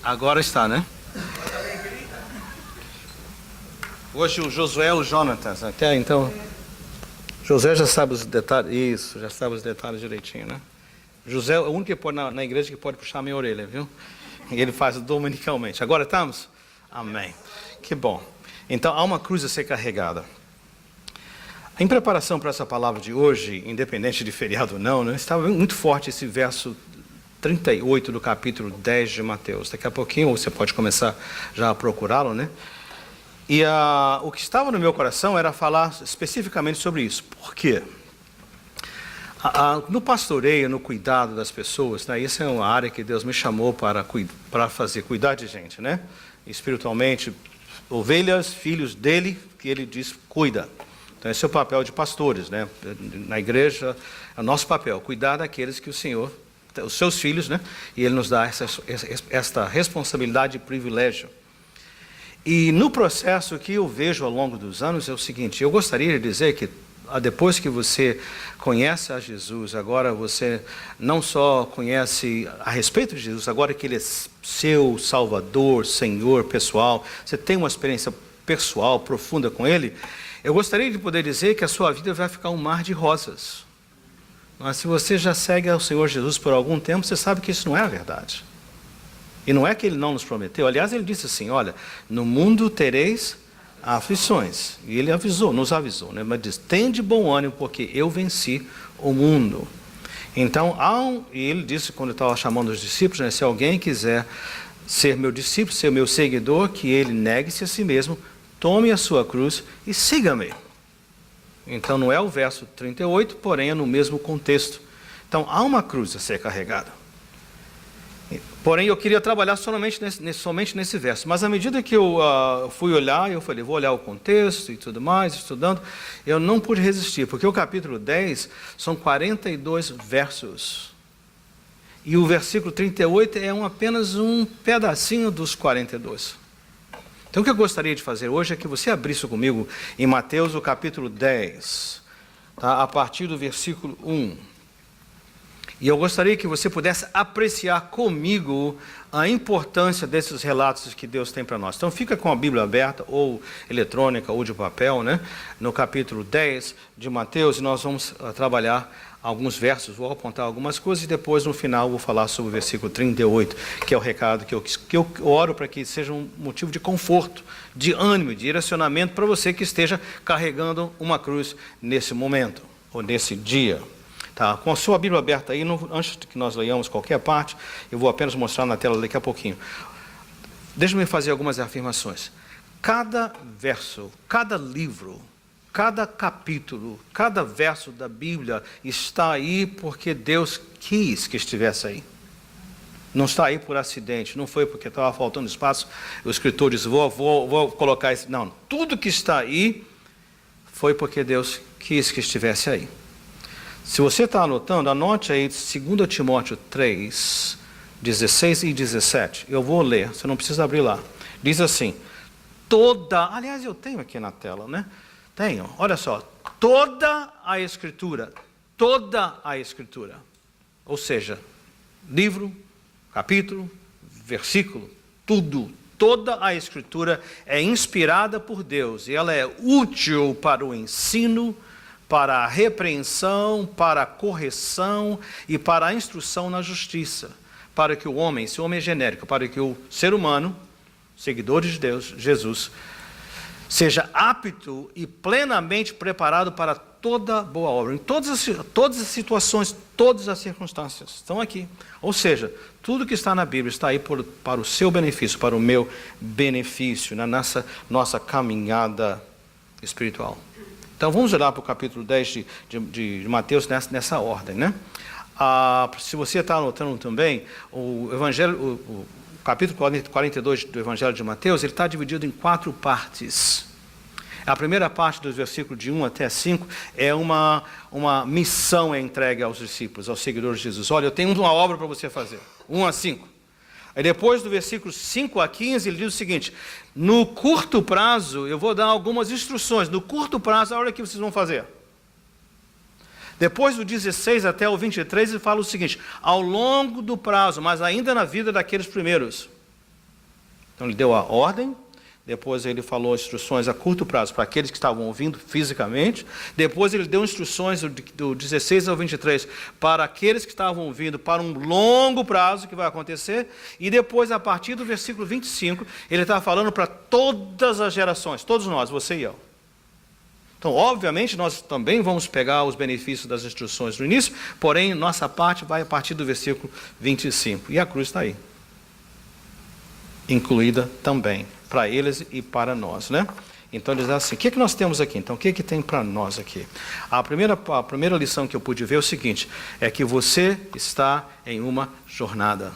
Agora está, né? Hoje o Josué e o Jonatas, até então. José já sabe os detalhes, isso, já sabe os detalhes direitinho, né? José é o único que pode na igreja que pode puxar a minha orelha, viu? E ele faz dominicalmente. Agora estamos? Amém. Que bom. Então há uma cruz a ser carregada. Em preparação para essa palavra de hoje, independente de feriado ou não, né, estava muito forte esse verso 38 do capítulo 10 de Mateus. Daqui a pouquinho você pode começar já a procurá-lo, né? E o que estava no meu coração era falar especificamente sobre isso. Por quê? No pastoreio, no cuidado das pessoas, né, isso é uma área que Deus me chamou para fazer, cuidar de gente, né? Espiritualmente, ovelhas, filhos dele, que ele diz, cuida. Então esse é o papel de pastores, né? Na igreja, é o nosso papel, cuidar daqueles que o Senhor, os seus filhos, né? E ele nos dá esta responsabilidade e privilégio. E no processo que eu vejo ao longo dos anos é o seguinte, eu gostaria de dizer que depois que você conhece a Jesus, agora você não só conhece a respeito de Jesus, agora que Ele é seu Salvador, Senhor, pessoal, você tem uma experiência pessoal, profunda com Ele, eu gostaria de poder dizer que a sua vida vai ficar um mar de rosas. Mas se você já segue ao Senhor Jesus por algum tempo, você sabe que isso não é a verdade. E não é que Ele não nos prometeu, aliás, Ele disse assim, olha, no mundo tereis aflições. E Ele avisou, nos avisou, né? Mas diz, tem de bom ânimo, porque eu venci o mundo. Então, e Ele disse, quando estava chamando os discípulos, né, se alguém quiser ser meu discípulo, ser meu seguidor, que ele negue-se a si mesmo, tome a sua cruz e siga-me. Então, não é o verso 38, porém é no mesmo contexto. Então, há uma cruz a ser carregada. Porém, eu queria trabalhar somente nesse verso. Mas à medida que eu fui olhar, eu falei, vou olhar o contexto e tudo mais, estudando, eu não pude resistir, porque o capítulo 10 são 42 versos. E o versículo 38 é apenas um pedacinho dos 42. Então, o que eu gostaria de fazer hoje é que você abrisse comigo em Mateus, o capítulo 10, tá? A partir do versículo 1. E eu gostaria que você pudesse apreciar comigo a importância desses relatos que Deus tem para nós. Então fica com a Bíblia aberta, ou eletrônica, ou de papel, né? No capítulo 10 de Mateus, e nós vamos trabalhar alguns versos, vou apontar algumas coisas, e depois no final vou falar sobre o versículo 38, que é o recado que eu oro para que seja um motivo de conforto, de ânimo, de direcionamento para você que esteja carregando uma cruz nesse momento, ou nesse dia. Tá, com a sua Bíblia aberta aí, antes de que nós leiamos qualquer parte, eu vou apenas mostrar na tela daqui a pouquinho. Deixa-me fazer algumas afirmações. Cada verso, cada livro, cada capítulo, cada verso da Bíblia está aí porque Deus quis que estivesse aí. Não está aí por acidente, não foi porque estava faltando espaço, o escritor diz, vou colocar isso. Não, tudo que está aí foi porque Deus quis que estivesse aí. Se você está anotando, anote aí 2 Timóteo 3, 16 e 17. Eu vou ler, você não precisa abrir lá. Diz assim, aliás, eu tenho aqui na tela, né? Tenho, olha só, toda a Escritura, ou seja, livro, capítulo, versículo, tudo, toda a Escritura é inspirada por Deus e ela é útil para o ensino, para a repreensão, para a correção e para a instrução na justiça, para que o homem, esse homem é genérico, para que o ser humano, seguidor de Deus, Jesus, seja apto e plenamente preparado para toda boa obra, em todas as situações, todas as circunstâncias, estão aqui. Ou seja, tudo que está na Bíblia está aí para o seu benefício, para o meu benefício, na nossa caminhada espiritual. Então, vamos olhar para o capítulo 10 de Mateus nessa ordem, né? Se você está anotando também, o capítulo 42 do Evangelho de Mateus, ele está dividido em 4 partes. A primeira parte dos versículos de 1 até 5 é uma missão entregue aos discípulos, aos seguidores de Jesus. Olha, eu tenho uma obra para você fazer, 1 a 5. Aí depois do versículo 5 a 15, ele diz o seguinte, no curto prazo, eu vou dar algumas instruções, no curto prazo, olha o que vocês vão fazer. Depois do 16 até o 23, ele fala o seguinte, ao longo do prazo, mas ainda na vida daqueles primeiros, Então ele deu a ordem, depois ele falou instruções a curto prazo para aqueles que estavam ouvindo fisicamente, depois ele deu instruções do 16 ao 23 para aqueles que estavam ouvindo para um longo prazo que vai acontecer, e depois, a partir do versículo 25, ele está falando para todas as gerações, todos nós, você e eu. Então, obviamente, nós também vamos pegar os benefícios das instruções no início, porém, nossa parte vai a partir do versículo 25, e a cruz está aí, incluída também, para eles e para nós, né? Então ele diz assim, o que nós temos aqui? Então, o que tem para nós aqui? A primeira lição que eu pude ver é o seguinte, é que você está em uma jornada.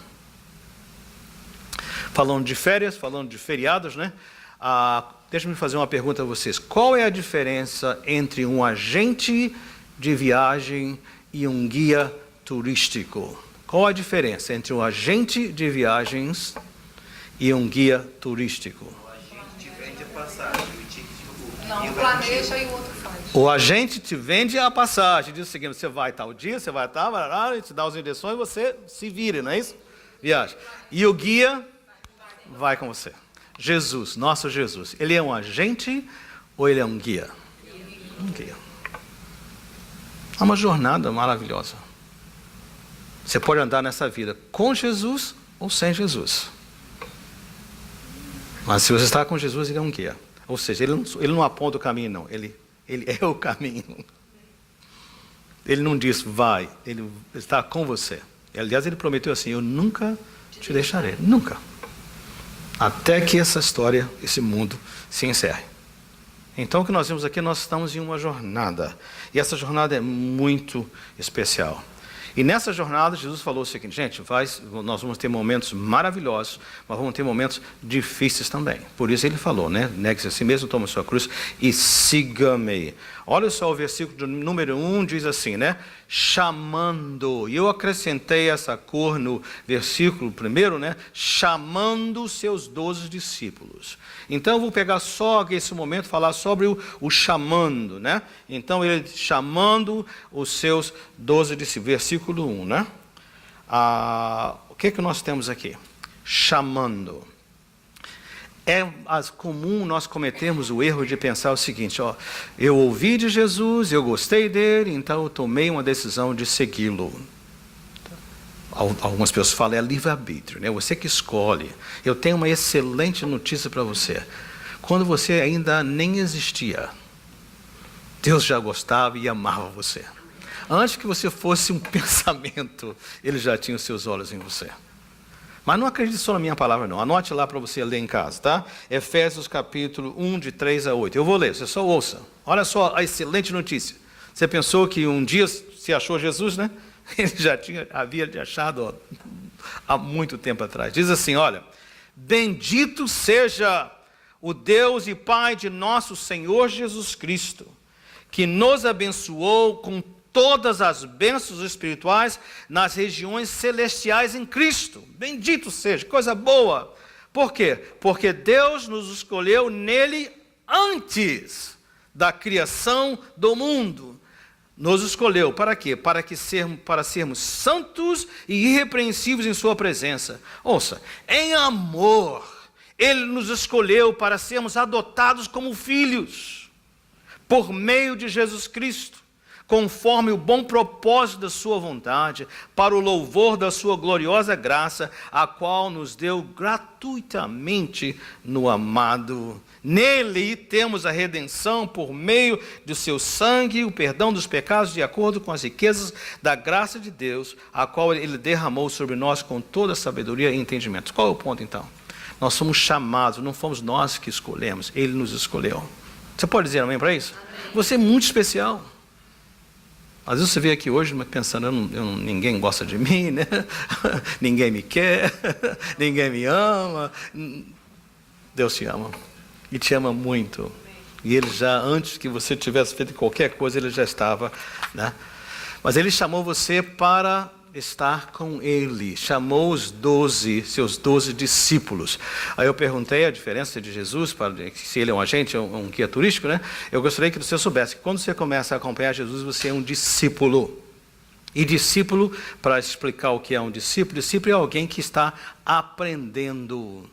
Falando de férias, falando de feriados, né? Deixa-me fazer uma pergunta a vocês. Qual é a diferença entre um agente de viagem e um guia turístico? Qual a diferença entre um agente de viagens e um guia turístico? O agente vende a passagem, o ticket do Google. Não, um planeja e o outro faz. O agente te vende a passagem, diz o seguinte, você vai tal dia, você vai tal, te dá as indicações, você se vira, não é isso? Viagem. E o guia vai com você. Jesus, nosso Jesus, ele é um agente ou ele é um guia? Um guia. É uma jornada maravilhosa. Você pode andar nessa vida com Jesus ou sem Jesus. Mas se você está com Jesus, ele é um guia. Ou seja, ele não aponta o caminho, não. Ele é o caminho. Ele não diz, vai. Ele está com você. Aliás, ele prometeu assim, eu nunca te deixarei. Nunca. Até que essa história, esse mundo, se encerre. Então, o que nós vimos aqui, nós estamos em uma jornada. E essa jornada é muito especial. E nessa jornada, Jesus falou o seguinte, gente, nós vamos ter momentos maravilhosos, mas vamos ter momentos difíceis também. Por isso ele falou, né? Negue-se a si mesmo, toma a sua cruz e siga-me. Olha só o versículo número 1, diz assim, né? Chamando. E eu acrescentei essa cor no versículo primeiro, né? Chamando seus 12 discípulos. Então eu vou pegar só esse momento, falar sobre o chamando, né? Então ele chamando os seus 12 discípulos. Versículo 1, né? O que nós temos aqui? Chamando. É comum nós cometermos o erro de pensar o seguinte, ó, eu ouvi de Jesus, eu gostei dele, então eu tomei uma decisão de segui-lo. Algumas pessoas falam, é livre-arbítrio, né? Você que escolhe. Eu tenho uma excelente notícia para você. Quando você ainda nem existia, Deus já gostava e amava você. Antes que você fosse um pensamento, Ele já tinha os seus olhos em você. Mas não acredite só na minha palavra, não. Anote lá para você ler em casa, tá? Efésios capítulo 1, de 3 a 8. Eu vou ler, você só ouça. Olha só a excelente notícia. Você pensou que um dia se achou Jesus, né? Ele já havia achado há muito tempo atrás. Diz assim, olha, bendito seja o Deus e Pai de nosso Senhor Jesus Cristo, que nos abençoou com todas as bênçãos espirituais nas regiões celestiais em Cristo. Bendito seja, coisa boa. Por quê? Porque Deus nos escolheu nele antes da criação do mundo. Nos escolheu para quê? Para sermos santos e irrepreensíveis em sua presença. Ouça, em amor, Ele nos escolheu para sermos adotados como filhos, por meio de Jesus Cristo, conforme o bom propósito da sua vontade, para o louvor da sua gloriosa graça, a qual nos deu gratuitamente no amado. Nele temos a redenção por meio do seu sangue, o perdão dos pecados, de acordo com as riquezas da graça de Deus, a qual Ele derramou sobre nós com toda a sabedoria e entendimento. Qual é o ponto então? Nós somos chamados, não fomos nós que escolhemos, Ele nos escolheu. Você pode dizer amém para isso? Amém. Você é muito especial. Às vezes você vê aqui hoje pensando, ninguém gosta de mim, né? Ninguém me quer, ninguém me ama. Deus te ama. E te ama muito. E Ele já, antes que você tivesse feito qualquer coisa, Ele já estava, né? Mas Ele chamou você para estar com Ele. Chamou seus 12 discípulos. Aí eu perguntei a diferença de Jesus, se Ele é um agente, um guia turístico, né? Eu gostaria que você soubesse que quando você começa a acompanhar Jesus, você é um discípulo. E discípulo, para explicar o que é um discípulo é alguém que está aprendendo.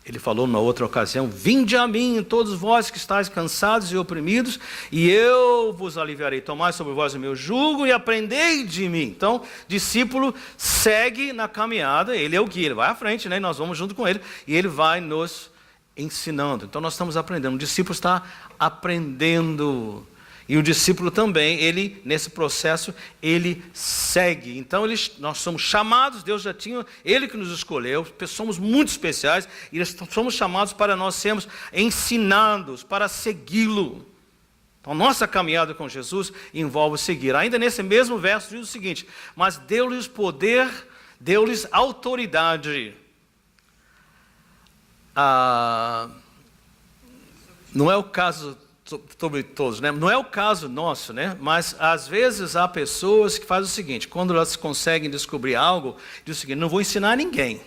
Ele falou numa outra ocasião: vinde a mim, todos vós que estáis cansados e oprimidos, e eu vos aliviarei. Tomai sobre vós o meu jugo e aprendei de mim. Então, discípulo segue na caminhada, ele é o guia, ele vai à frente, né? E nós vamos junto com ele, e ele vai nos ensinando. Então, nós estamos aprendendo. O discípulo está aprendendo. E o discípulo também, ele, nesse processo, ele segue. Então, nós somos chamados, Deus já tinha, Ele que nos escolheu, somos muito especiais, e somos chamados para nós sermos ensinados, para segui-lo. Então, nossa caminhada com Jesus envolve seguir. Ainda nesse mesmo verso diz o seguinte: mas deu-lhes poder, deu-lhes autoridade. Não é o caso sobre todos, né? Não é o caso nosso, né? Mas às vezes há pessoas que fazem o seguinte: quando elas conseguem descobrir algo, diz o seguinte: não vou ensinar a ninguém.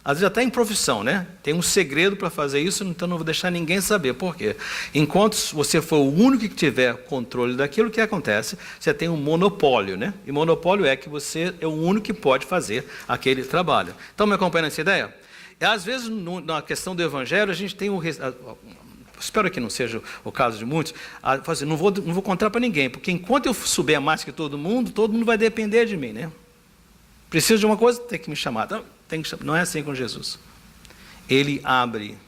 Às vezes até em profissão, né? Tem um segredo para fazer isso, então não vou deixar ninguém saber. Por quê? Enquanto você for o único que tiver controle daquilo, que acontece? Você tem um monopólio, né? E monopólio é que você é o único que pode fazer aquele trabalho. Então, me acompanha nessa ideia? E, às vezes, na questão do evangelho, a gente tem espero que não seja o caso de muitos, assim, não vou contar para ninguém, porque enquanto eu souber mais que todo mundo vai depender de mim, né? Preciso de uma coisa, tem que me chamar. Não é assim com Jesus. Ele abre,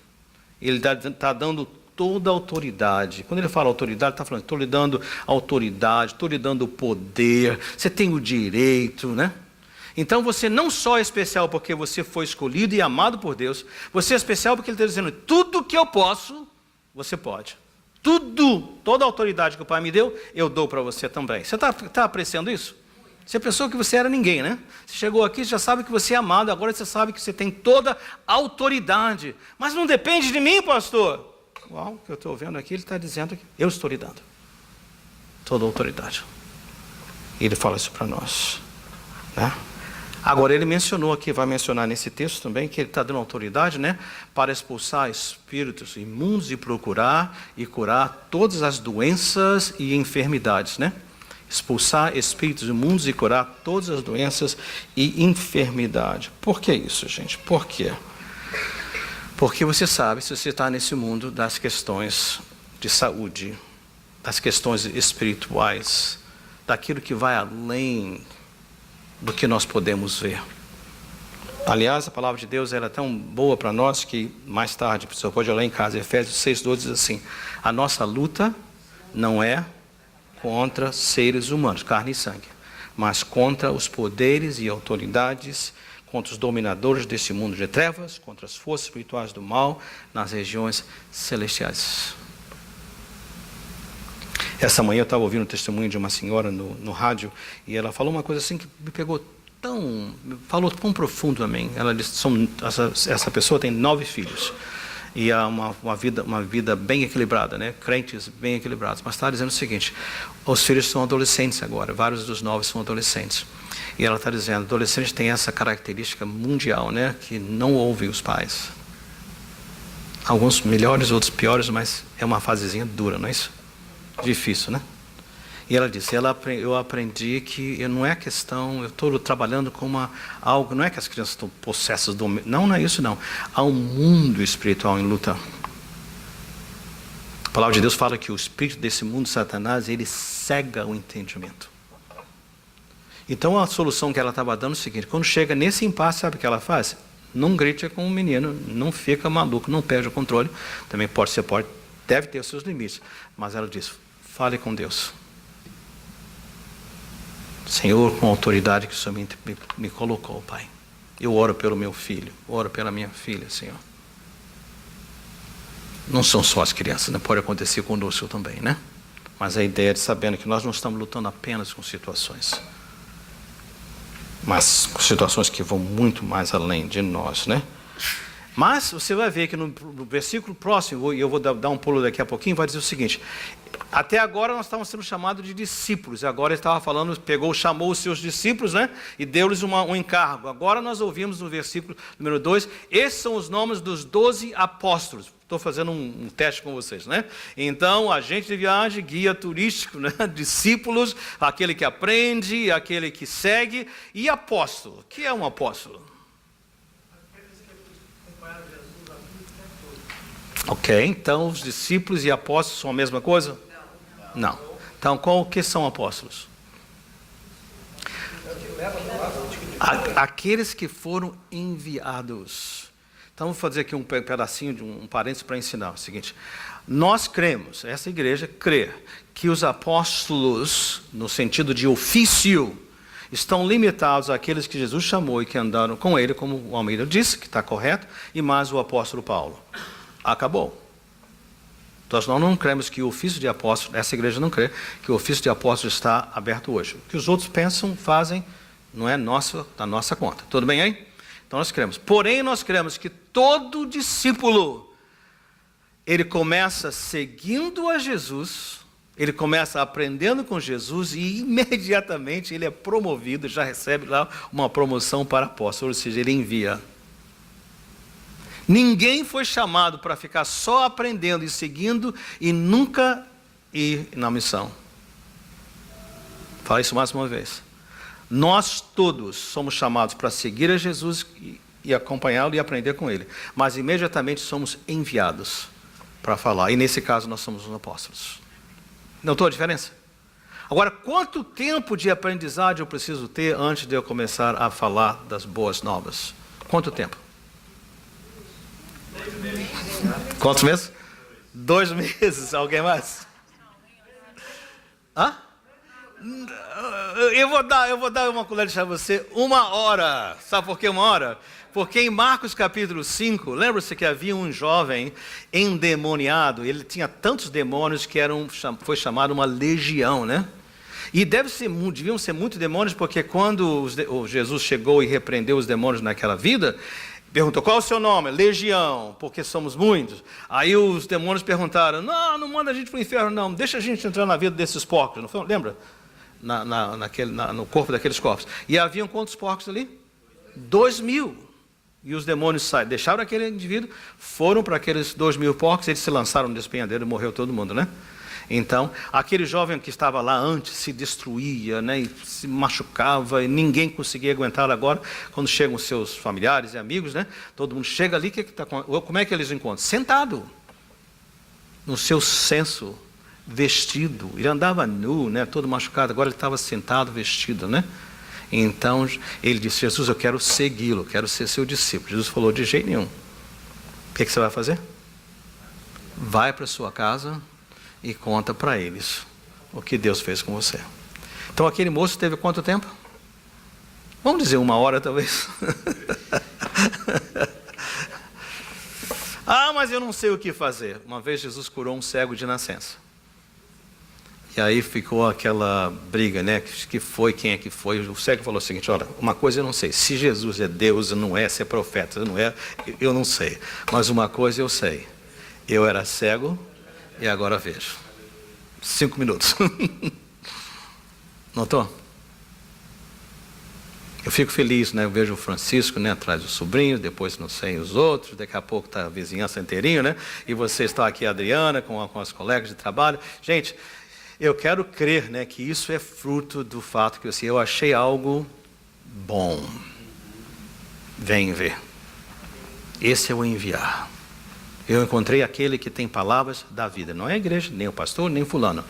ele está dando toda a autoridade. Quando ele fala autoridade, ele está falando: estou lhe dando autoridade, estou lhe dando poder, você tem o direito, né? Então você não só é especial porque você foi escolhido e amado por Deus, você é especial porque ele está dizendo: tudo que eu posso, você pode. Tudo, toda a autoridade que o Pai me deu, eu dou para você também. Você está apreciando isso? Você pensou que você era ninguém, né? Você chegou aqui, já sabe que você é amado, agora você sabe que você tem toda a autoridade. Mas não depende de mim, pastor. Uau, o que eu estou vendo aqui, ele está dizendo que eu estou lhe dando toda a autoridade. E ele fala isso para nós, né? Agora, ele mencionou aqui, vai mencionar nesse texto também, que ele está dando autoridade, né, para expulsar espíritos imundos e procurar e curar todas as doenças e enfermidades, né? Expulsar espíritos imundos e curar todas as doenças e enfermidades. Por que isso, gente? Por quê? Porque você sabe, se você está nesse mundo das questões de saúde, das questões espirituais, daquilo que vai além do que nós podemos ver. Aliás, a palavra de Deus ela é tão boa para nós que mais tarde, você pode olhar em casa, Efésios 6:12 diz assim: a nossa luta não é contra seres humanos, carne e sangue, mas contra os poderes e autoridades, contra os dominadores desse mundo de trevas, contra as forças espirituais do mal nas regiões celestiais. Essa manhã eu estava ouvindo o testemunho de uma senhora no rádio, e ela falou uma coisa assim que me pegou falou tão profundo a mim. Ela disse: essa pessoa tem 9 filhos, e há uma vida bem equilibrada, né? Crentes bem equilibrados, mas está dizendo o seguinte: os filhos são adolescentes agora, vários dos 9 são adolescentes, e ela está dizendo: adolescentes têm essa característica mundial, né? Que não ouvem os pais, alguns melhores, outros piores, mas é uma fasezinha dura, não é isso? Difícil, né? E ela disse: eu aprendi que não é questão, eu estou trabalhando com algo, não é que as crianças estão possessas do... Não é isso não. Há um mundo espiritual em luta. A palavra de Deus fala que o espírito desse mundo, Satanás, ele cega o entendimento. Então a solução que ela estava dando é o seguinte: quando chega nesse impasse, sabe o que ela faz? Não grite com o menino, não fica maluco, não perde o controle. Também deve ter os seus limites. Mas ela diz: fale com Deus. Senhor, com a autoridade que o Senhor me colocou, Pai, eu oro pelo meu filho, oro pela minha filha, Senhor. Não são só as crianças, né? Pode acontecer conosco também, né? Mas a ideia de sabendo que nós não estamos lutando apenas com situações, mas com situações que vão muito mais além de nós, né? Mas você vai ver que no versículo próximo, e eu vou dar um pulo daqui a pouquinho, vai dizer o seguinte: até agora nós estávamos sendo chamados de discípulos, e agora ele estava falando, chamou os seus discípulos, né? E deu-lhes um encargo. Agora nós ouvimos no versículo número 2, esses são os nomes dos 12 apóstolos. Estou fazendo um teste com vocês, né? Então, agente de viagem, guia turístico, né? Discípulos, aquele que aprende, aquele que segue, e apóstolo. O que é um apóstolo? Ok, então os discípulos e apóstolos são a mesma coisa? Não. Então, o que são apóstolos? Aqueles que foram enviados. Então, vou fazer aqui um pedacinho de um parênteses para ensinar o seguinte. Nós cremos, essa igreja crê, que os apóstolos, no sentido de ofício, estão limitados àqueles que Jesus chamou e que andaram com ele, como o Almeida disse, que está correto, e mais o apóstolo Paulo. Acabou. Nós não cremos que o ofício de apóstolo, essa igreja não crê, que o ofício de apóstolo está aberto hoje. O que os outros pensam, fazem, não é da nossa conta. Tudo bem aí? Então nós cremos. Porém, nós cremos que todo discípulo, ele começa seguindo a Jesus, ele começa aprendendo com Jesus e imediatamente ele é promovido, já recebe lá uma promoção para apóstolo, ou seja, ele envia. Ninguém foi chamado para ficar só aprendendo e seguindo e nunca ir na missão. Fala isso mais uma vez. Nós todos somos chamados para seguir a Jesus e acompanhá-lo e aprender com ele. Mas imediatamente somos enviados para falar. E nesse caso nós somos os apóstolos. Notou a diferença? Agora, quanto tempo de aprendizagem eu preciso ter antes de eu começar a falar das boas novas? Quanto tempo? Quantos meses? 2 meses. Alguém mais? Hã? Eu vou dar uma colher de chá a você 1 hora. Sabe por que 1 hora? Porque em Marcos capítulo 5, lembra-se que havia um jovem endemoniado. Ele tinha tantos demônios que foi chamado uma legião, né? E deviam ser muitos demônios, porque quando Jesus chegou e repreendeu os demônios naquela vida, perguntou, qual é o seu nome? Legião, porque somos muitos. Aí os demônios perguntaram, não manda a gente para o inferno, não, deixa a gente entrar na vida desses porcos, não foi? Lembra? No corpo daqueles corpos. E haviam quantos porcos ali? 2.000. E os demônios deixaram aquele indivíduo, foram para aqueles 2.000 porcos, eles se lançaram no despenhadeiro e morreu todo mundo, né? Então, aquele jovem que estava lá antes se destruía, né, e se machucava, e ninguém conseguia aguentar. Agora, quando chegam seus familiares e amigos, né, todo mundo chega ali, como é que eles encontram? Sentado, no seu senso, vestido. Ele andava nu, né, todo machucado, agora ele estava sentado, vestido, né? Então, ele disse, Jesus, eu quero segui-lo, quero ser seu discípulo. Jesus falou, de jeito nenhum. O que você vai fazer? Vai para sua casa e conta para eles o que Deus fez com você. Então aquele moço teve quanto tempo? Vamos dizer 1 hora talvez. Mas eu não sei o que fazer. Uma vez Jesus curou um cego de nascença. E aí ficou aquela briga, né? Que foi, quem é que foi? O cego falou o seguinte, olha, uma coisa eu não sei. Se Jesus é Deus, não é, se é profeta, não é, eu não sei. Mas uma coisa eu sei. Eu era cego e agora vejo. 5 minutos. Notou? Eu fico feliz, né? Eu vejo o Francisco, né, atrás do sobrinho, depois não sei os outros, daqui a pouco está a vizinhança inteirinha, né? E você está aqui, a Adriana, com as colegas de trabalho. Gente, eu quero crer, né, que isso é fruto do fato que eu achei algo bom. Vem ver. Esse é o enviar. Eu encontrei aquele que tem palavras da vida. Não é a igreja, nem o pastor, nem fulano.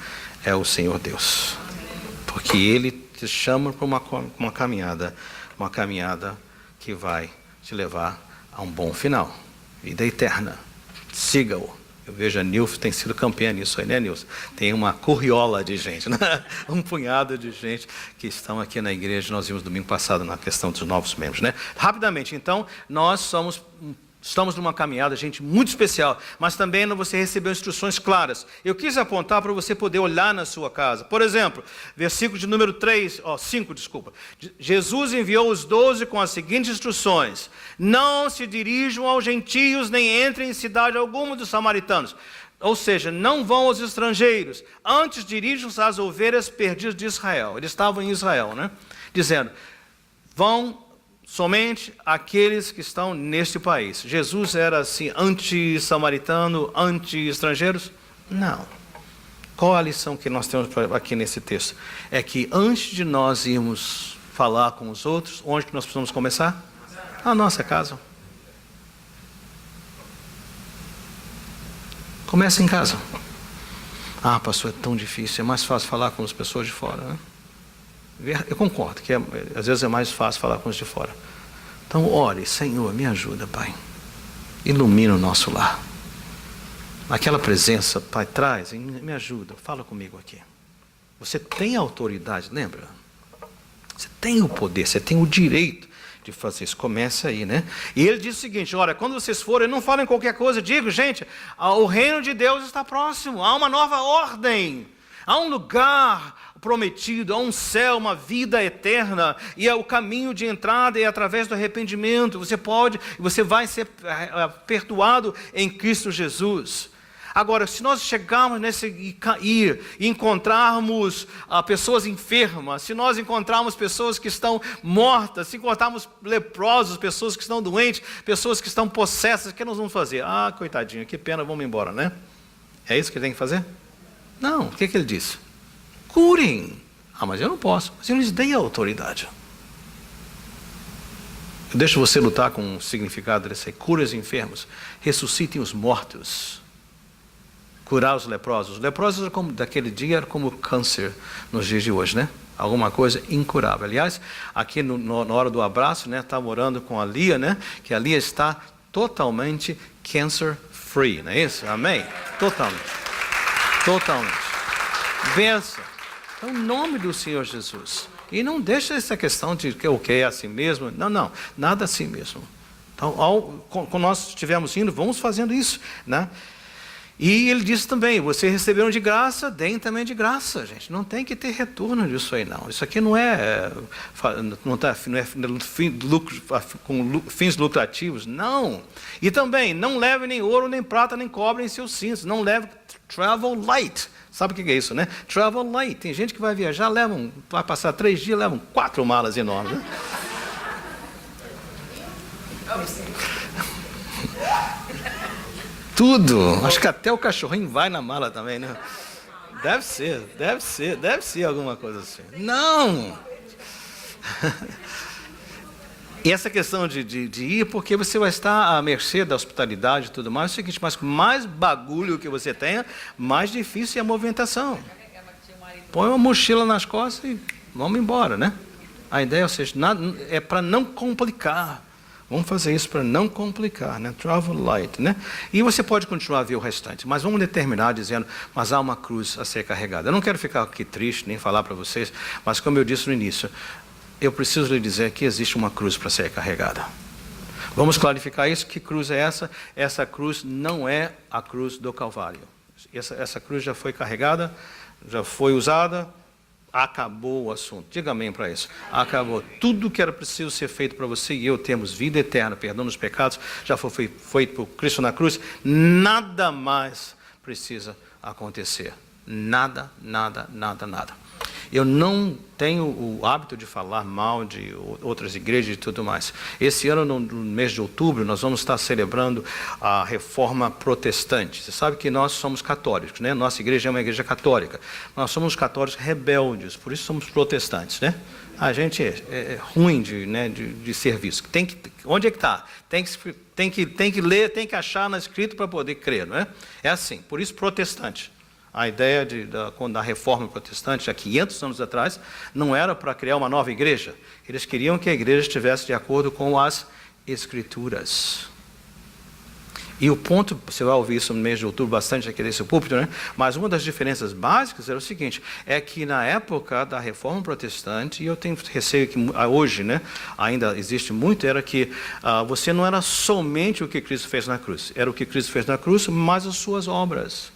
É o Senhor Deus. Porque Ele te chama para uma caminhada que vai te levar a um bom final. Vida eterna. Siga-o. Eu vejo a Nilf tem sido campeã nisso aí, né, Nilson? Tem uma curriola de gente, né? Um punhado de gente que estão aqui na igreja. Nós vimos domingo passado na questão dos novos membros, né? Rapidamente, então, nós estamos numa caminhada, gente, muito especial, mas também você recebeu instruções claras. Eu quis apontar para você poder olhar na sua casa. Por exemplo, versículo de número 5, desculpa. Jesus enviou os 12 com as seguintes instruções. Não se dirijam aos gentios, nem entrem em cidade alguma dos samaritanos. Ou seja, não vão aos estrangeiros. Antes dirijam-se às ovelhas perdidas de Israel. Eles estavam em Israel, né? Dizendo, vão somente aqueles que estão neste país. Jesus era assim, anti-samaritano, anti-estrangeiros? Não. Qual a lição que nós temos aqui nesse texto? É que antes de nós irmos falar com os outros, onde que nós precisamos começar? A nossa casa. Começa em casa. Ah, pastor, é tão difícil, é mais fácil falar com as pessoas de fora, né? Eu concordo que às vezes é mais fácil falar com os de fora. Então ore, Senhor, me ajuda, Pai. Ilumina o nosso lar. Aquela presença, Pai, traz, me ajuda, fala comigo aqui. Você tem autoridade, lembra? Você tem o poder, você tem o direito de fazer isso. Começa aí, né? E ele diz o seguinte, olha, quando vocês forem, não falem qualquer coisa, digo, gente, o reino de Deus está próximo, há uma nova ordem, há um lugar prometido, há um céu, uma vida eterna, e é o caminho de entrada é através do arrependimento. Você vai ser perdoado em Cristo Jesus. Agora, se nós chegarmos e encontrarmos pessoas enfermas, se nós encontrarmos pessoas que estão mortas, se encontrarmos leprosos, pessoas que estão doentes, pessoas que estão possessas, o que nós vamos fazer? Ah, coitadinho, que pena, vamos embora, né? É isso que ele tem que fazer? Não, o que ele disse? Curem. Ah, mas eu não posso. Mas eu lhes dei a autoridade. Eu deixo você lutar com o significado desse aí. Cure os enfermos. Ressuscitem os mortos. Curar os leprosos. Os leprosos daquele dia eram como câncer nos dias de hoje, né? Alguma coisa incurável. Aliás, aqui na hora do abraço, né? Estava orando com a Lia, né? Que a Lia está totalmente cancer free, não é isso? Amém? Totalmente. Benção. Então, em nome do Senhor Jesus. E não deixa essa questão de que o que é assim mesmo. Não, nada assim mesmo. Então, quando nós estivermos indo, vamos fazendo isso, né? E ele disse também, vocês receberam de graça, deem também de graça, gente. Não tem que ter retorno disso aí, não. Isso aqui não é com fins lucrativos, não. E também, não leve nem ouro, nem prata, nem cobre em seus cintos. Não leve travel light. Sabe o que é isso, né? Travel light. Tem gente que vai viajar, vai passar 3 dias, levam 4 malas enormes, né? Tudo. Acho que até o cachorrinho vai na mala também, né? Deve ser alguma coisa assim. Não! E essa questão de ir, porque você vai estar à mercê da hospitalidade e tudo mais, é o seguinte, mas mais bagulho que você tenha, mais difícil é a movimentação. Põe uma mochila nas costas e vamos embora, né? A ideia, ou seja, é para não complicar. Vamos fazer isso para não complicar, né? Travel light, né? E você pode continuar a ver o restante, mas vamos determinar dizendo, mas há uma cruz a ser carregada. Eu não quero ficar aqui triste, nem falar para vocês, mas como eu disse no início, eu preciso lhe dizer que existe uma cruz para ser carregada. Vamos clarificar isso. Que cruz é essa? Essa cruz não é a cruz do Calvário. Essa cruz já foi carregada, já foi usada, acabou o assunto. Diga amém para isso. Acabou. Tudo que era preciso ser feito para você e eu termos vida eterna, perdão dos pecados, já foi feito por Cristo na cruz. Nada mais precisa acontecer. Nada. Eu não tenho o hábito de falar mal de outras igrejas e tudo mais. Esse ano, no mês de outubro, nós vamos estar celebrando a Reforma Protestante. Você sabe que nós somos católicos, né? Nossa igreja é uma igreja católica. Nós somos católicos rebeldes, por isso somos protestantes, né? A gente é ruim de serviço. Onde é que está? Tem que ler, tem que achar na escrito para poder crer, não é? É assim, por isso protestante. A ideia da reforma protestante, há 500 anos atrás, não era para criar uma nova igreja. Eles queriam que a igreja estivesse de acordo com as Escrituras. E o ponto, você vai ouvir isso no mês de outubro bastante aqui nesse púlpito, né? Mas uma das diferenças básicas era o seguinte, é que na época da reforma protestante, e eu tenho receio que hoje, né, ainda existe muito, era que você não era somente o que Cristo fez na cruz, era o que Cristo fez na cruz, mas as suas obras.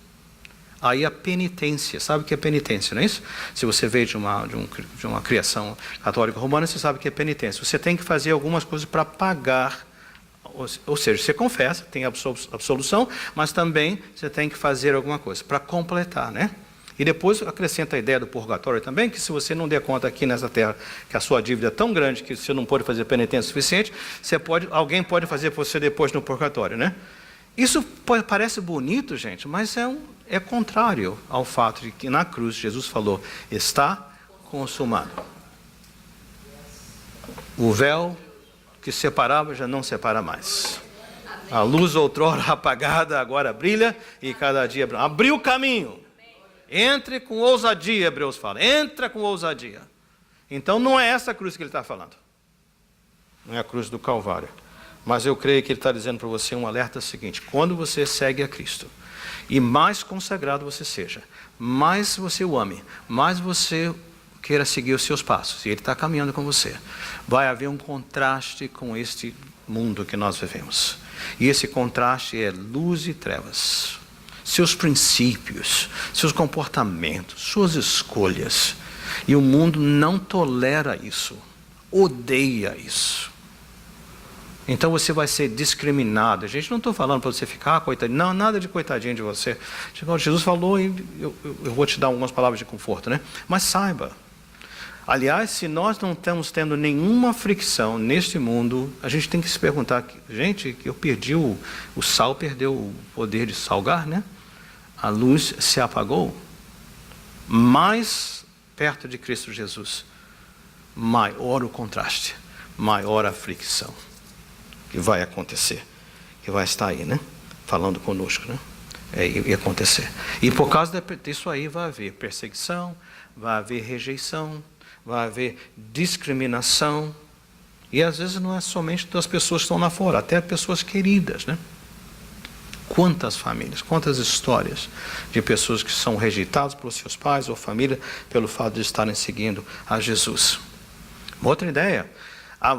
Aí a penitência, sabe o que é penitência, não é isso? Se você veio de uma criação católica romana, você sabe o que é penitência. Você tem que fazer algumas coisas para pagar, ou seja, você confessa, tem absolução, mas também você tem que fazer alguma coisa para completar, né? E depois acrescenta a ideia do purgatório também, que se você não der conta aqui nessa terra, que a sua dívida é tão grande que você não pode fazer penitência suficiente, alguém pode fazer por você depois no purgatório, né? Isso parece bonito, gente, mas é contrário ao fato de que na cruz Jesus falou, está consumado. O véu que separava já não separa mais. A luz outrora apagada, agora brilha e cada dia brilha. Abriu o caminho. Entre com ousadia, Hebreus fala. Entra com ousadia. Então não é essa cruz que ele está falando. Não é a cruz do Calvário. Mas eu creio que ele está dizendo para você um alerta seguinte. Quando você segue a Cristo, e mais consagrado você seja, mais você o ame, mais você queira seguir os seus passos, e ele está caminhando com você, vai haver um contraste com este mundo que nós vivemos. E esse contraste é luz e trevas. Seus princípios, seus comportamentos, suas escolhas. E o mundo não tolera isso, odeia isso. Então você vai ser discriminado. A gente não está falando para você ficar coitadinho. Não, nada de coitadinho de você. Jesus falou e eu vou te dar algumas palavras de conforto, né? Mas saiba, aliás, se nós não estamos tendo nenhuma fricção neste mundo, a gente tem que se perguntar, gente, eu perdi o sal, perdeu o poder de salgar, né? A luz se apagou. Mais perto de Cristo Jesus, maior o contraste, maior a fricção que vai acontecer, que vai estar aí, né? Falando conosco, né? E acontecer. E por causa disso aí vai haver perseguição, vai haver rejeição, vai haver discriminação. E às vezes não é somente das pessoas que estão lá fora, até pessoas queridas, né? Quantas famílias, quantas histórias de pessoas que são rejeitadas pelos seus pais ou família pelo fato de estarem seguindo a Jesus. Uma outra ideia, há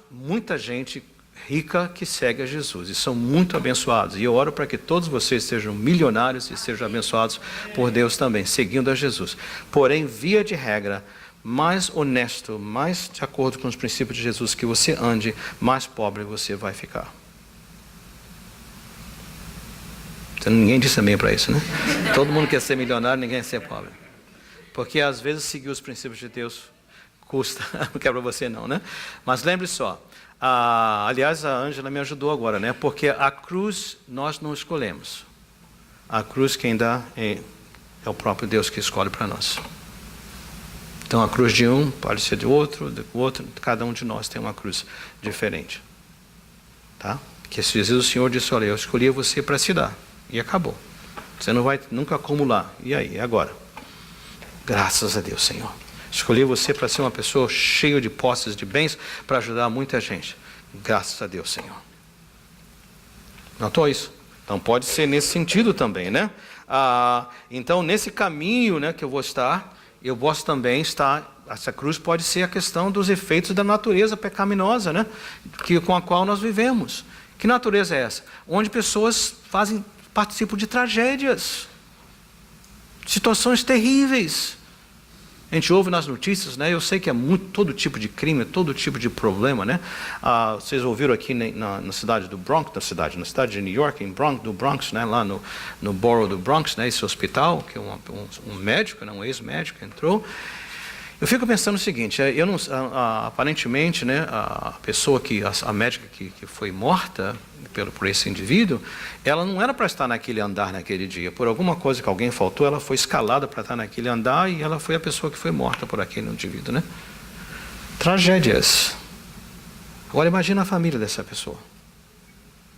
muita gente rica que segue a Jesus e são muito abençoados. E eu oro para que todos vocês sejam milionários e sejam abençoados por Deus também, seguindo a Jesus. Porém, via de regra, mais honesto, mais de acordo com os princípios de Jesus que você ande, mais pobre você vai ficar. Ninguém disse amém para isso, né? Todo mundo quer ser milionário, ninguém quer ser pobre. Porque às vezes seguir os princípios de Deus custa, não é para você não, né? Mas lembre só, aliás a Ângela me ajudou agora, né? Porque a cruz nós não escolhemos. A cruz quem dá é o próprio Deus que escolhe para nós. Então a cruz de um pode ser de outro, cada um de nós tem uma cruz diferente. Tá? Que às vezes o Senhor disse, olha, eu escolhi você para se dar. E acabou. Você não vai nunca acumular. E aí, agora? Graças a Deus, Senhor. Escolhi você para ser uma pessoa cheia de posses, de bens, para ajudar muita gente. Graças a Deus, Senhor. Notou isso? Então pode ser nesse sentido também, né? Então nesse caminho, né, que eu vou estar, eu posso também estar. Essa cruz pode ser a questão dos efeitos da natureza pecaminosa, né? Com a qual nós vivemos. Que natureza é essa? Onde pessoas participam de tragédias, situações terríveis. A gente ouve nas notícias, né? Eu sei que é todo tipo de crime, todo tipo de problema, né? Vocês ouviram aqui na cidade do Bronx, na cidade de New York, do Bronx, né? Lá no borough do Bronx, né? Esse hospital, que um médico, né? Um ex-médico entrou. Eu fico pensando o seguinte, aparentemente, né, a médica que foi morta por esse indivíduo, ela não era para estar naquele andar naquele dia. Por alguma coisa que alguém faltou, ela foi escalada para estar naquele andar e ela foi a pessoa que foi morta por aquele indivíduo, né? Tragédias. Agora imagina a família dessa pessoa.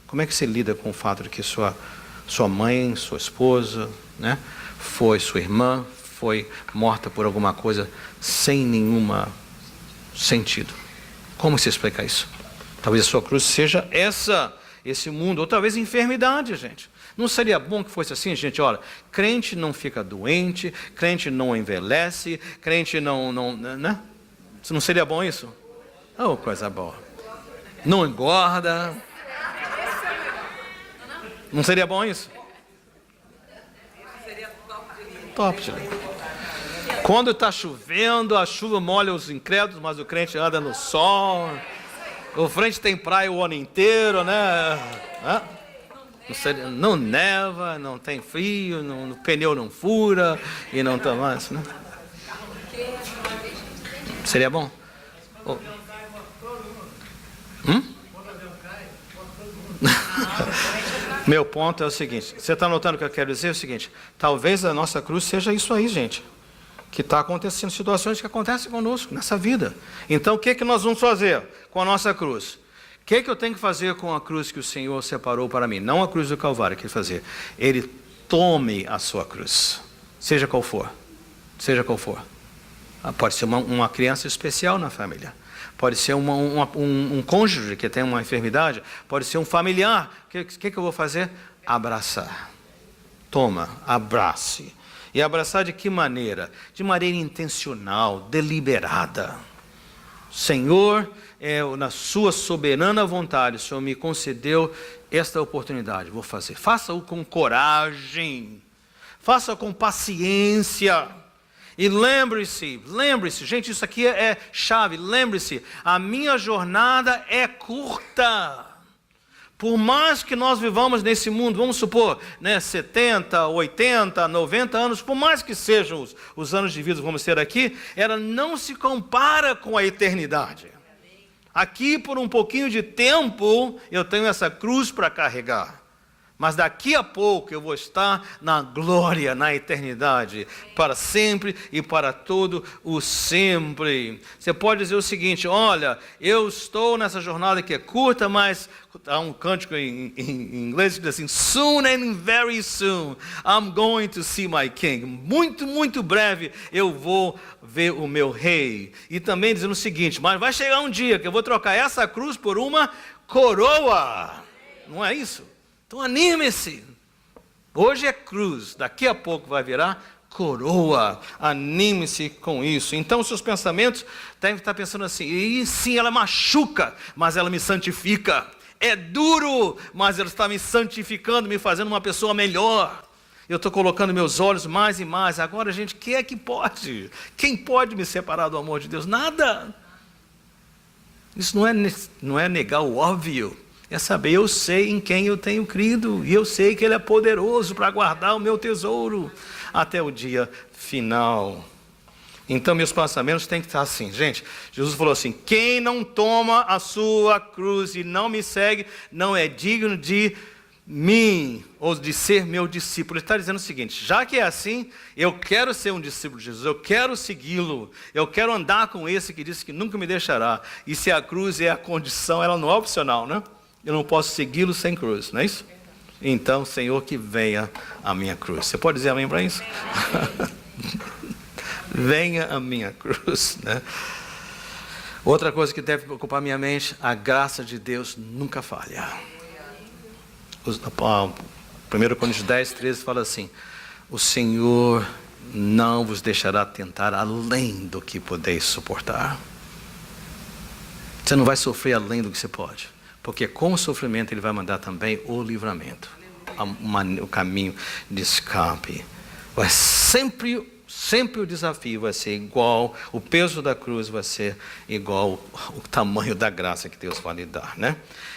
Como é que você lida com o fato de que sua mãe, sua esposa, né, sua irmã, foi morta por alguma coisa sem nenhum sentido? Como se explica isso? Talvez a sua cruz seja esse mundo, ou talvez enfermidade, gente. Não seria bom que fosse assim, gente? Olha, crente não fica doente, crente não envelhece, crente não, né? Não seria bom isso? Oh, coisa boa. Não engorda. Não seria bom isso? Top de linha. Quando está chovendo, a chuva molha os incrédulos, mas o crente anda no sol. O crente tem praia o ano inteiro, né? Não neva, não tem frio, o pneu não fura e não está mais, né? Seria bom? Oh. Meu ponto é o seguinte, você está notando o que eu quero dizer? É o seguinte, talvez a nossa cruz seja isso aí, gente, que está acontecendo, situações que acontecem conosco nessa vida. Então o que nós vamos fazer com a nossa cruz? O que eu tenho que fazer com a cruz que o Senhor separou para mim? Não a cruz do Calvário, que ele fazer. Ele tome a sua cruz, seja qual for. Seja qual for. Pode ser uma criança especial na família. Pode ser um cônjuge que tem uma enfermidade. Pode ser um familiar. O que eu vou fazer? Abraçar. Toma, abrace. E abraçar de que maneira? De maneira intencional, deliberada. Senhor, na sua soberana vontade, o Senhor me concedeu esta oportunidade. Vou fazer. Faça-o com coragem. Faça com paciência. E lembre-se, gente, isso aqui é chave. Lembre-se, a minha jornada é curta. Por mais que nós vivamos nesse mundo, vamos supor, 70, 80, 90 anos, por mais que sejam os anos de vida que vamos ter aqui, ela não se compara com a eternidade. Aqui, por um pouquinho de tempo, eu tenho essa cruz para carregar. Mas daqui a pouco eu vou estar na glória, na eternidade, para sempre e para todo o sempre. Você pode dizer o seguinte: olha, eu estou nessa jornada que é curta, mas há um cântico em inglês que diz assim: soon and very soon I'm going to see my king. Muito, muito breve eu vou ver o meu rei. E também dizendo o seguinte: mas vai chegar um dia que eu vou trocar essa cruz por uma coroa. Não é isso? Então anime-se. Hoje é cruz, daqui a pouco vai virar coroa. Anime-se com isso. Então seus pensamentos devem estar pensando assim: e sim, ela machuca, mas ela me santifica. É duro, mas ela está me santificando, me fazendo uma pessoa melhor. Eu estou colocando meus olhos mais e mais. Agora, gente, quem é que pode? Quem pode me separar do amor de Deus? Nada. Isso não é negar o óbvio. É saber, eu sei em quem eu tenho crido, e eu sei que Ele é poderoso para guardar o meu tesouro até o dia final. Então, meus pensamentos têm que estar assim, gente. Jesus falou assim: quem não toma a sua cruz e não me segue, não é digno de mim, ou de ser meu discípulo. Ele está dizendo o seguinte: já que é assim, eu quero ser um discípulo de Jesus, eu quero segui-lo, eu quero andar com esse que disse que nunca me deixará. E se a cruz é a condição, ela não é opcional, né? Eu não posso segui-lo sem cruz, não é isso? Então, Senhor, que venha a minha cruz. Você pode dizer amém para isso? Venha a minha cruz, né? Outra coisa que deve ocupar minha mente: a graça de Deus nunca falha. 1 Coríntios 10, 13 fala assim: o Senhor não vos deixará tentar além do que podeis suportar. Você não vai sofrer além do que você pode, porque com o sofrimento Ele vai mandar também o livramento, o caminho de escape. Vai sempre o desafio vai ser igual, o peso da cruz vai ser igual o tamanho da graça que Deus vai lhe dar, né?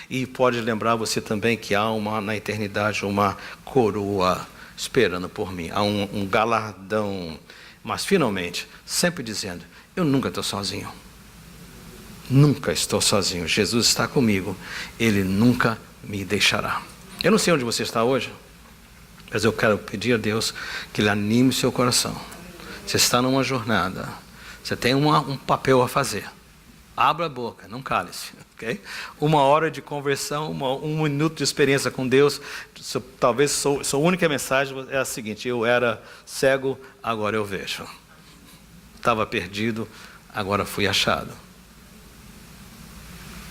E pode lembrar você também que há na eternidade uma coroa esperando por mim, há um galardão, mas finalmente, sempre dizendo: eu nunca estou sozinho. Nunca estou sozinho. Jesus está comigo. Ele nunca me deixará. Eu não sei onde você está hoje, mas eu quero pedir a Deus que Ele anime o seu coração. Você está numa jornada. Você tem um papel a fazer. Abra a boca, não cale-se. Okay? 1 hora de conversão, um minuto de experiência com Deus. Talvez sua única mensagem é a seguinte: eu era cego, agora eu vejo. Estava perdido, agora fui achado.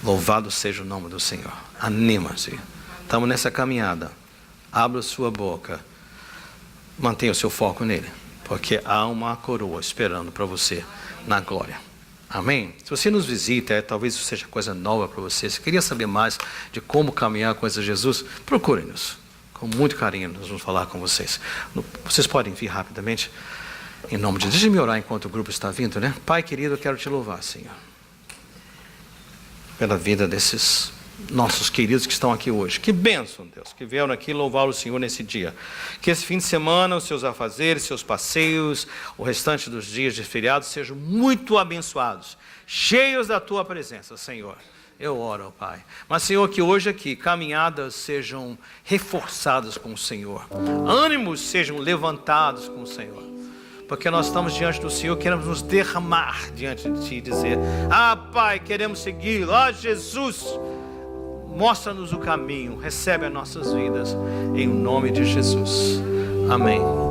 Louvado seja o nome do Senhor. Anima-se. Estamos nessa caminhada. Abra sua boca. Mantenha o seu foco nele, porque há uma coroa esperando para você na glória. Amém? Se você nos visita, talvez isso seja coisa nova para você. Se queria saber mais de como caminhar com esse Jesus, procure-nos. Com muito carinho nós vamos falar com vocês. Vocês podem vir rapidamente. Em nome de Deus. Deixe-me orar enquanto o grupo está vindo, né? Pai querido, eu quero te louvar, Senhor, pela vida desses nossos queridos que estão aqui hoje. Que bênção, Deus, que vieram aqui louvar o Senhor nesse dia. Que esse fim de semana, os seus afazeres, seus passeios, o restante dos dias de feriado sejam muito abençoados, cheios da Tua presença, Senhor. Eu oro, Pai. Mas, Senhor, que hoje aqui caminhadas sejam reforçadas com o Senhor. Ânimos sejam levantados com o Senhor. Porque nós estamos diante do Senhor, queremos nos derramar diante de Ti e dizer: ah, Pai, queremos segui-lo. Ah, Jesus, mostra-nos o caminho, recebe as nossas vidas, em nome de Jesus. Amém.